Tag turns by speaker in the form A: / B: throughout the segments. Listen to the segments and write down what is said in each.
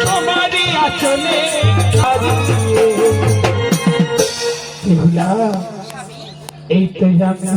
A: তোমারই আচলে এই তো আমি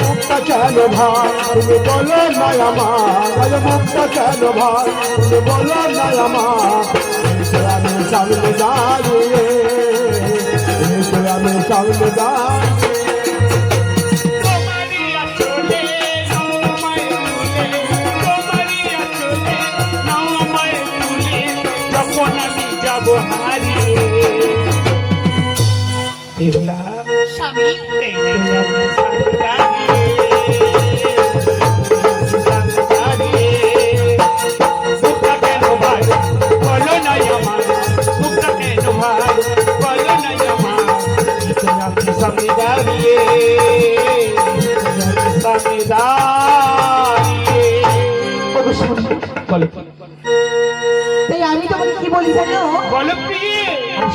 A: মুক্তা কেন ভাই তুমি বলো না আমার মুক্তা কেন ভাই তুমি বলো না আমার আমি সামনে দাঁড়িয়ে আমি সামনে দাঁড়িয়ে
B: স্বামী আমি তোমাকে কি বলি জানো?
A: বলো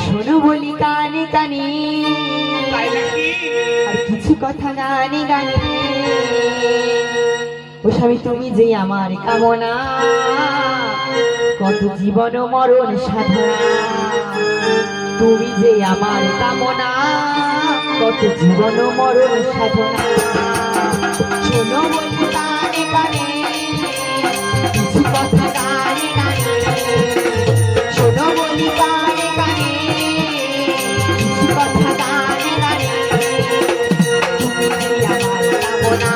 B: শোনো বলি কানে কানে আর কিছু কথা গানে গানে ও স্বামী তুমি যে আমার কামনা কত জীবন মরণ সাধনা তুমি যে আমার কামনা কত জীবন মরণ সাধনা শোনো বলি কানে কানে কিছু কথা গানে গানে শোনো বলি কানে কানে কিছু কথা গানে গানে তুমি যে আমার কামনা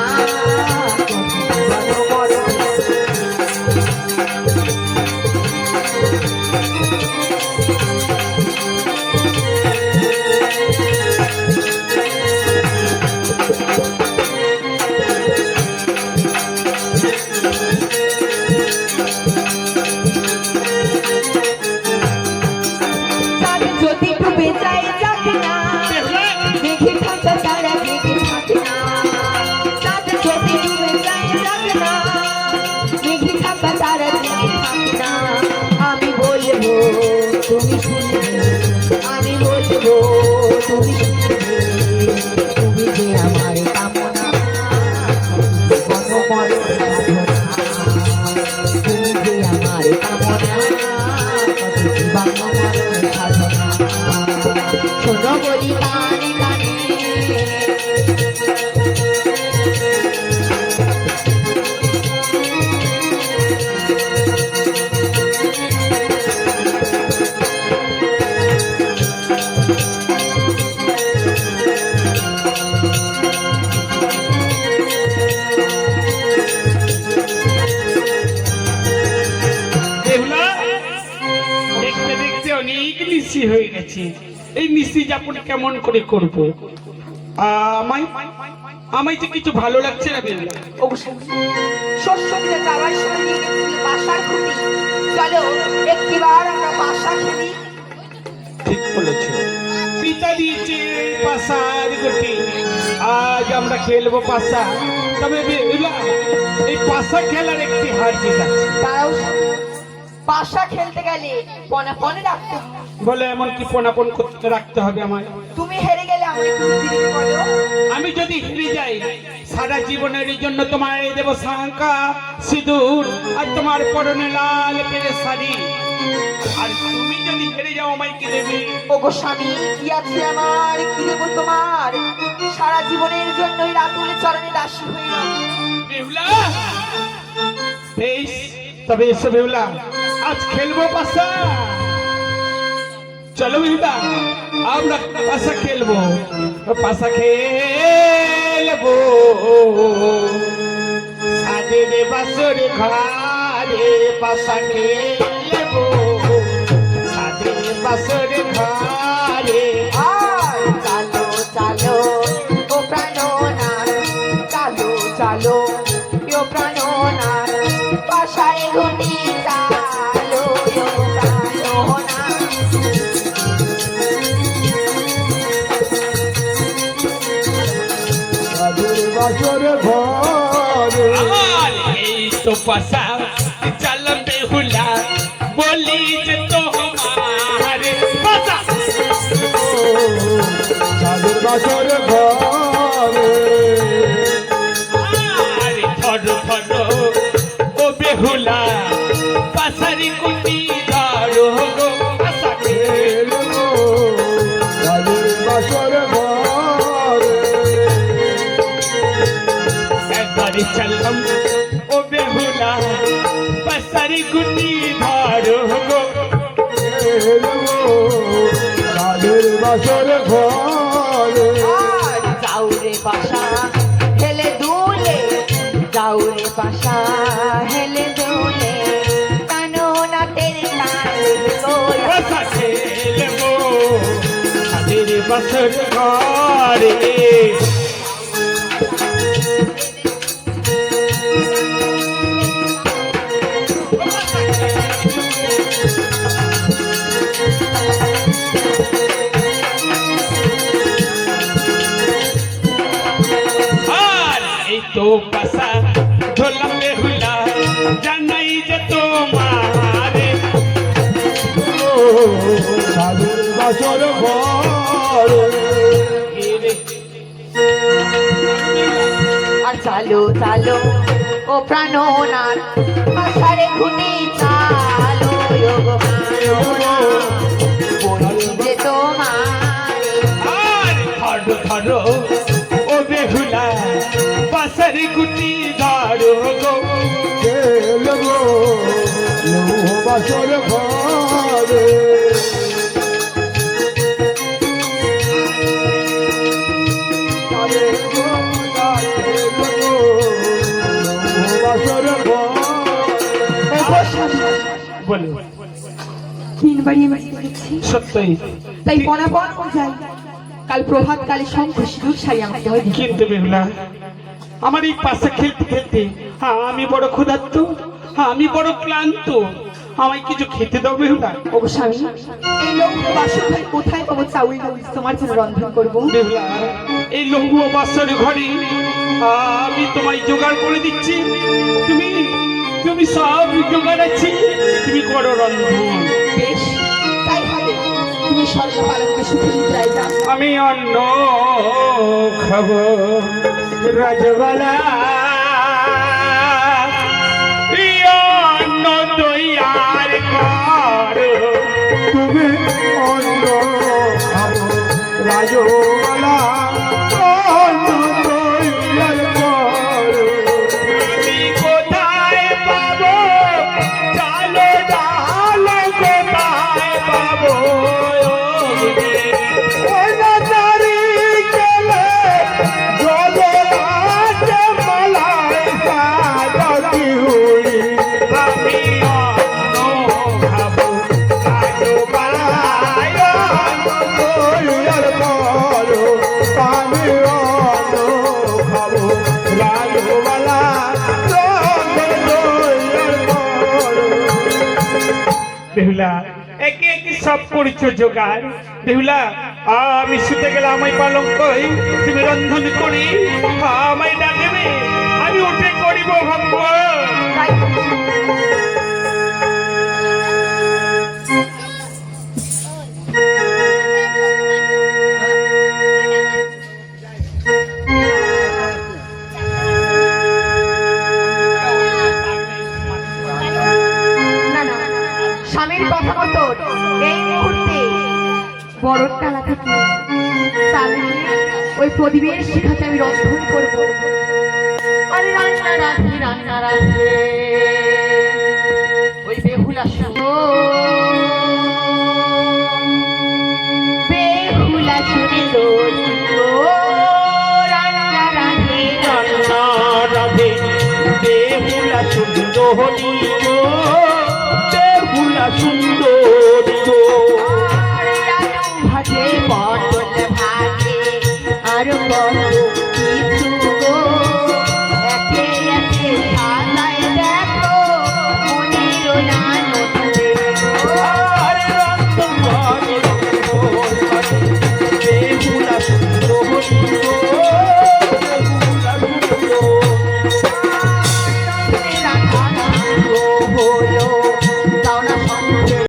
B: আমি বলবো তুমি শুনবে আমি বলবো তুমি শুনবে তুমি যে আমার কামনা তুমি যে আমার কামনা শোনো বলি কানে কানে
A: হয়ে গেছে এই মিষ্টি যাপন কেমন করে করবো আমায় আমায় তো কিছু ভালো লাগছে না বেলা
B: শস্য দিলে খাবার সময় নিয়ে গেছিল বাসার খুঁটি চলো একটিবার আমরা বাসা খেলি
A: ঠিক বলেছো পিতা দিয়েছে পাশার গুটি আজ আমরা খেলবো পাশা তবে বেলা এই পাশা খেলার একটি হার জিত আছে
B: তাও পাশা খেলতে গেলে পনাপনে রাখতে
A: বলে এমন কি পনাপন করতে রাখতে হবে আমার
B: তুমি হেরে গেলে
A: আমি যদি হেরে যাই সারা জীবনের জন্য তোমায় দেব শাঙ্কা সিঁদুর আর তোমার পরনে লাল পেরে শাড়ি আর তুমি যদি হেরে যাও আমায় কি দেবে
B: ওগো স্বামী কি আছে আমার কি দেব তোমার সারা জীবনের জন্যই রাতুল চরণে দাসী হইল
A: বেহুলা বেশ তবে এসো বেহুলা আজ খেলবো পাশা চলো বেহুলা আমরা পাশা খেলবো সাদের বাসরে ঘরে পাশা খেলবো সাদের বাসরে ঘরে
B: চালো চালো ও প্রাণনাথ চালো চালো ও প্রাণনাথ পাশায় ঘুটি চালো
A: এই তো পাশা চাল বেহুলা বলি যে তো
C: বাসর ঘরে
A: আরে ধরো ধরো ও বেহুলা পাশারি কুটি ধরো গো আশা
C: এলো কাজের বাসর ঘরে
A: একবারে চললাম ও বেহুলা পাশারি কুটি ধরো গো
C: এলো কাজের বাসর ঘরে
B: আর যাওরে বাসা হেলে দুলে, যাওরে বাসা হেলে দুলে, কানো নাতের তাল গোয়া।
A: বাসা খেলবো তাদের বাসর ঘরে আর এই তো বাসা ধরলাম বেহুলা জানাই যে তোমারে
C: কাজের বাসর ঘরে
B: আর চালো চালো ও প্রাণনাথ আষাঢ়ে ঘুনি চালো যোগ যে তোমারে
A: আর ধরো ধরো ও বেহুলা বাসর গুটি ধরো গো
C: এলো বাসর ঘরে বাসর
A: বলো
B: তিনবারই আমি দেখেছি,
A: সত্যই
B: তাই পনাপন যাই কাল প্রভাত কালে শঙ্খ সিঁদুর শাড়ি আমাকে দেওয়া দিন।
A: কিন্তু বেহুলা আমার এই পাশে খেলতে খেলতে আমি বড় ক্ষুধার্ত আমি বড় ক্লান্ত আমায় কিছু খেতে দাও বেহুলা
B: ও স্বামী, এই লোক বাসর ঘরে কোথায় পাবো চাউল ডাউল তোমার জন্য রন্ধন করবো?
A: বেহুলা এই লঘু বাসর ঘরে আমি তোমায় জোগাড় করে দিচ্ছি তুমি তুমি সব জোগাড় আছি তুমি করো রন্ধন
B: বেশ, তাই হবে। তুমি স্বর্গ পালনকে সুখে নিদ্রায় যাও।
A: আমি অন্ন খাবো রাজবালা এই অন্ন তৈয়ার করো
C: তুমি অন্য খাবো রাজবালা অন্য তৈয়ার করো।
A: আমি কোথায় পাবো চালো ডাল কোথায় পাবো
C: অনাদারি গেলে জগন্নাথ মালায় সাজাতি হই।
A: আমি অন্ন খাবো রাজবালায়
C: তৈয়ার করো, আমি অন্য খাবো রাজবালা তৈয়ার করো।
A: বেহুলা একে একে সব করেছো জোগাড় বেহুলা আমি শুতে গেলে আমায় পালন করি তুমি রন্ধন করি আমায় ডাকবে আমি উঠে করিব ভাববো
B: তাই না না, স্বামীর কথা মতো এই মুহূর্তে বড় টালা থেকে চাল নিয়ে ওই প্রদীপের শিখাতে আমি রন্ধন করবো। আরে রান্না রাধে ওই বেহুলা শুনো, বেহুলা শুনে রান্না রাধে
A: রান্না রাধে বেহুলা সুন্দর বেহুলা সুন্দর